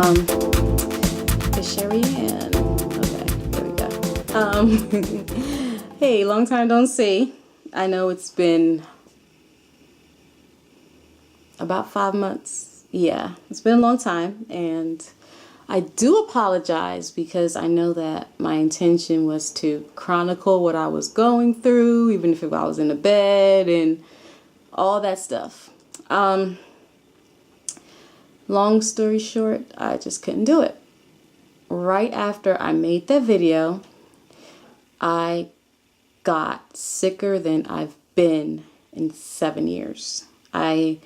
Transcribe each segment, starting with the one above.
Is Sherry Ann? Okay, there we go. Hey, long time don't see. I know it's been about 5 months. Yeah, it's been a long time, and I do apologize because I know that my intention was to chronicle what I was going through, even if I was in the bed and all that stuff. Long story short, I just couldn't do it. Right after I made that video, I got sicker than I've been in 7 years. I've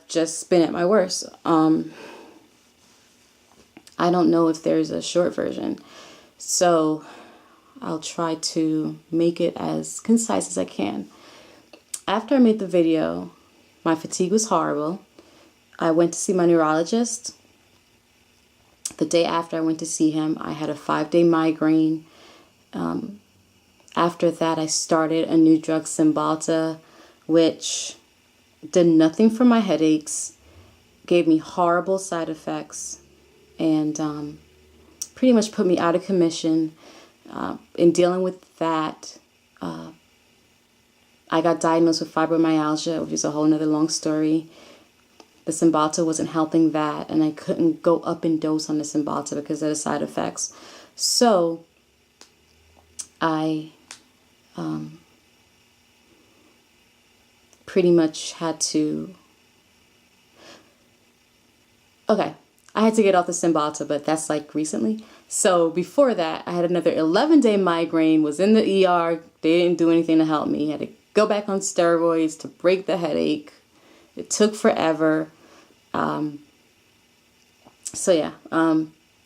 just been at my worst. I don't know if there's a short version, so I'll try to make it as concise as I can. After I made the video, my fatigue was horrible. I went to see my neurologist. The day after I went to see him, I had a 5-day migraine. After that, I started a new drug, Cymbalta, which did nothing for my headaches, gave me horrible side effects, and pretty much put me out of commission. In dealing with that, I got diagnosed with fibromyalgia, which is a whole nother long story. The Cymbalta wasn't helping that, and I couldn't go up in dose on the Cymbalta because of the side effects. So I pretty much had to, I had to get off the Cymbalta, but that's like recently. So before that, I had another 11-day migraine, was in the ER. They didn't do anything to help me. I had to go back on steroids to break the headache. It took forever.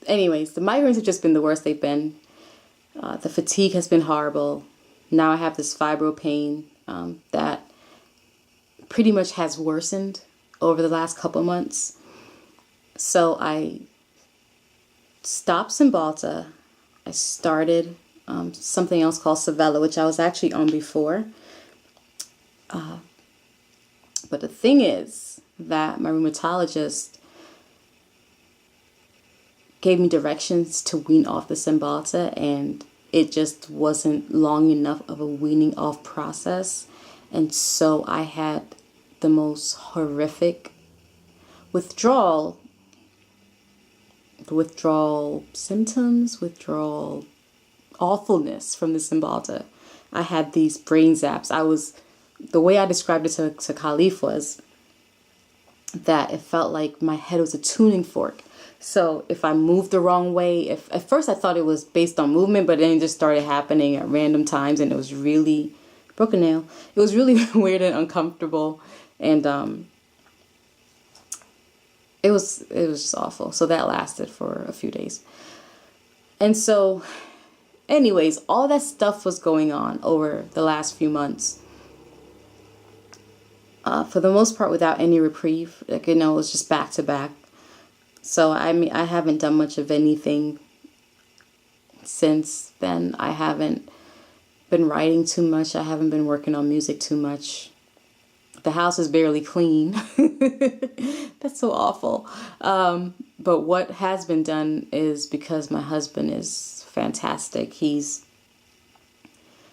Anyways, the migraines have just been the worst they've been. The fatigue has been horrible. Now I have this fibro pain that pretty much has worsened over the last couple months. So I stopped Cymbalta. I started something else called Savella, which I was actually on before. But the thing is that my rheumatologist gave me directions to wean off the Cymbalta, and it just wasn't long enough of a weaning off process. And so I had the most horrific withdrawal symptoms, withdrawal awfulness from the Cymbalta. I had these brain zaps. The way I described it to Khalif was that it felt like my head was a tuning fork. So if I moved the wrong way, at first I thought it was based on movement, but then it just started happening at random times, and it was really, broke a nail. It was really weird and uncomfortable, and it was just awful. So that lasted for a few days. And so anyways, all that stuff was going on over the last few months. For the most part, without any reprieve. It was just back to back. So I haven't done much of anything since then. I haven't been writing too much. I haven't been working on music too much. The house is barely clean. That's so awful. But what has been done is, because my husband is fantastic.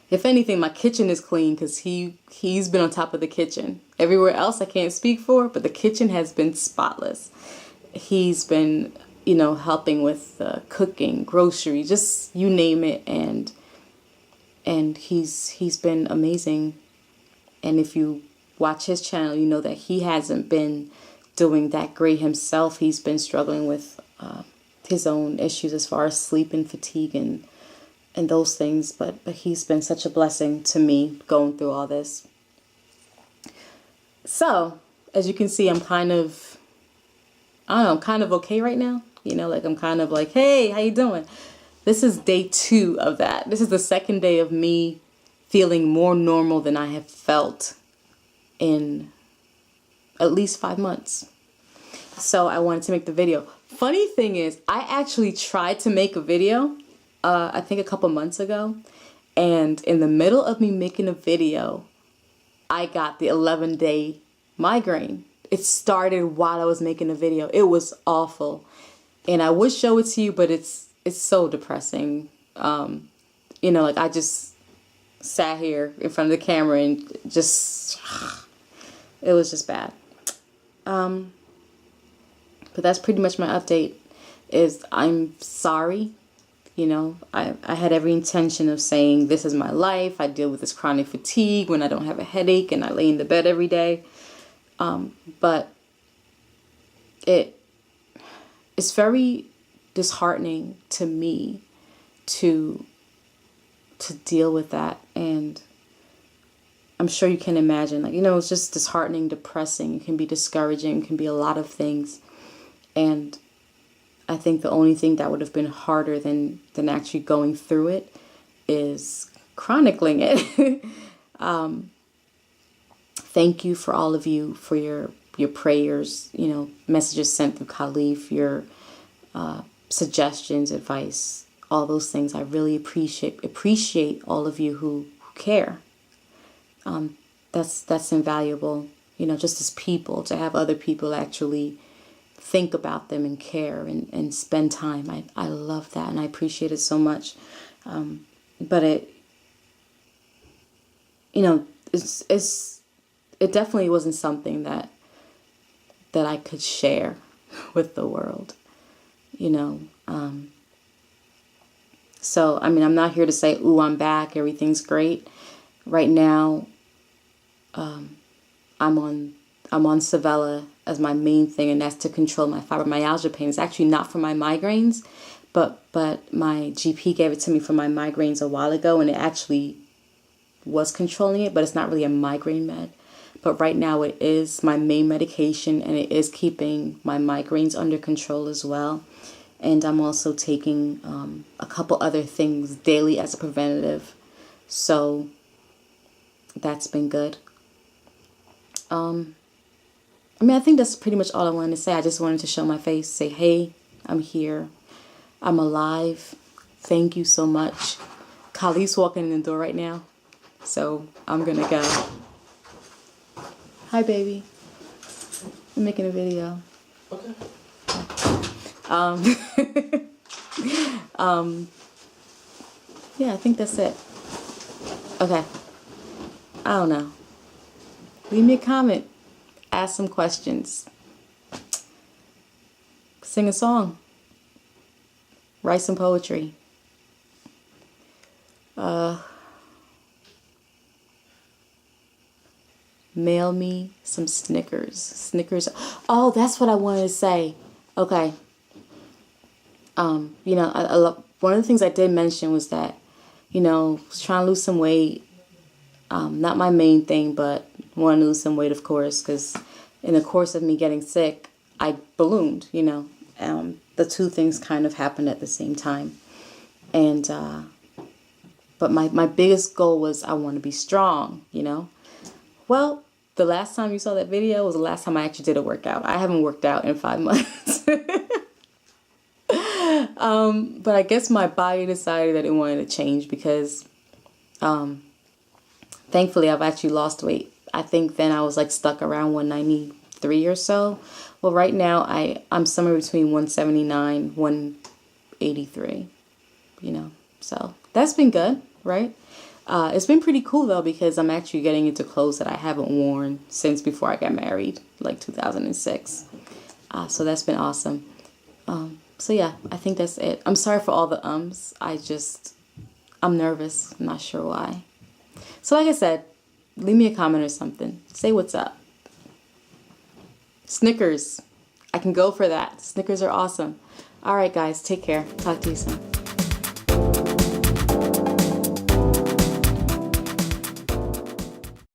If anything, my kitchen is clean because he's been on top of the kitchen. Everywhere else I can't speak for, but the kitchen has been spotless. He's been, helping with cooking, grocery, just you name it, and he's been amazing. And if you watch his channel, you know that he hasn't been doing that great himself. He's been struggling with his own issues as far as sleep and fatigue and those things, but he's been such a blessing to me going through all this. So, as you can see, I'm kind of okay right now. I'm kind of like, hey, how you doing? This is day 2 of that. This is the second day of me feeling more normal than I have felt in at least 5 months. So I wanted to make the video. Funny thing is, I actually tried to make a video I think a couple months ago, and in the middle of me making a video, I got the 11-day migraine. it started while I was making the video. It was awful. And I would show it to you, but it's so depressing. You know, like I just sat here in front of the camera and just, it was just bad. But that's pretty much my update. Is I'm sorry. You know, I had every intention of saying this is my life. I deal with this chronic fatigue when I don't have a headache and I lay in the bed every day. But it's very disheartening to me to deal with that. And I'm sure you can imagine, like, you know, it's just disheartening, depressing. It can be discouraging. It can be a lot of things. And I think the only thing that would have been harder than actually going through it is chronicling it. Thank you for all of you for your prayers, you know, messages sent through Khalif, your suggestions, advice, all those things. I really appreciate all of you who care. That's invaluable, you know, just as people, to have other people actually think about them and care and spend time. I love that and I appreciate it so much. But it, you know, it definitely wasn't something that I could share with the world, you know. So, I mean, I'm not here to say, ooh, I'm back, everything's great. Right now, I'm on Savella as my main thing, and that's to control my fibromyalgia pain. It's actually not for my migraines, but my GP gave it to me for my migraines a while ago, and it actually was controlling it, but it's not really a migraine med. But right now it is my main medication, and it is keeping my migraines under control as well. And I'm also taking a couple other things daily as a preventative. So that's been good. I mean, I think that's pretty much all I wanted to say. I just wanted to show my face, say, hey, I'm here. I'm alive. Thank you so much. Khalif's walking in the door right now, so I'm going to go. Hi, baby. I'm making a video. Okay. Yeah, I think that's it. Okay. I don't know. Leave me a comment. Ask some questions. Sing a song. Write some poetry. Mail me some Snickers. Snickers. Oh, that's what I wanted to say. Okay. You know, one of the things I did mention was that, you know, I was trying to lose some weight. Not my main thing, but want to lose some weight, of course, because in the course of me getting sick, I ballooned, you know. The two things kind of happened at the same time. And, but my biggest goal was I want to be strong, you know. Well, the last time you saw that video was the last time I actually did a workout. I haven't worked out in 5 months. But I guess my body decided that it wanted to change because, thankfully, I've actually lost weight. I think then I was like stuck around 193 or so. Well, right now I'm somewhere between 179, 183, you know. So that's been good, right? It's been pretty cool though, because I'm actually getting into clothes that I haven't worn since before I got married, like 2006. So that's been awesome. So yeah, I think that's it. I'm sorry for all the ums. I'm nervous. I'm not sure why. So like I said, leave me a comment or something. Say what's up. Snickers. I can go for that. Snickers are awesome. All right, guys. Take care. Talk to you soon.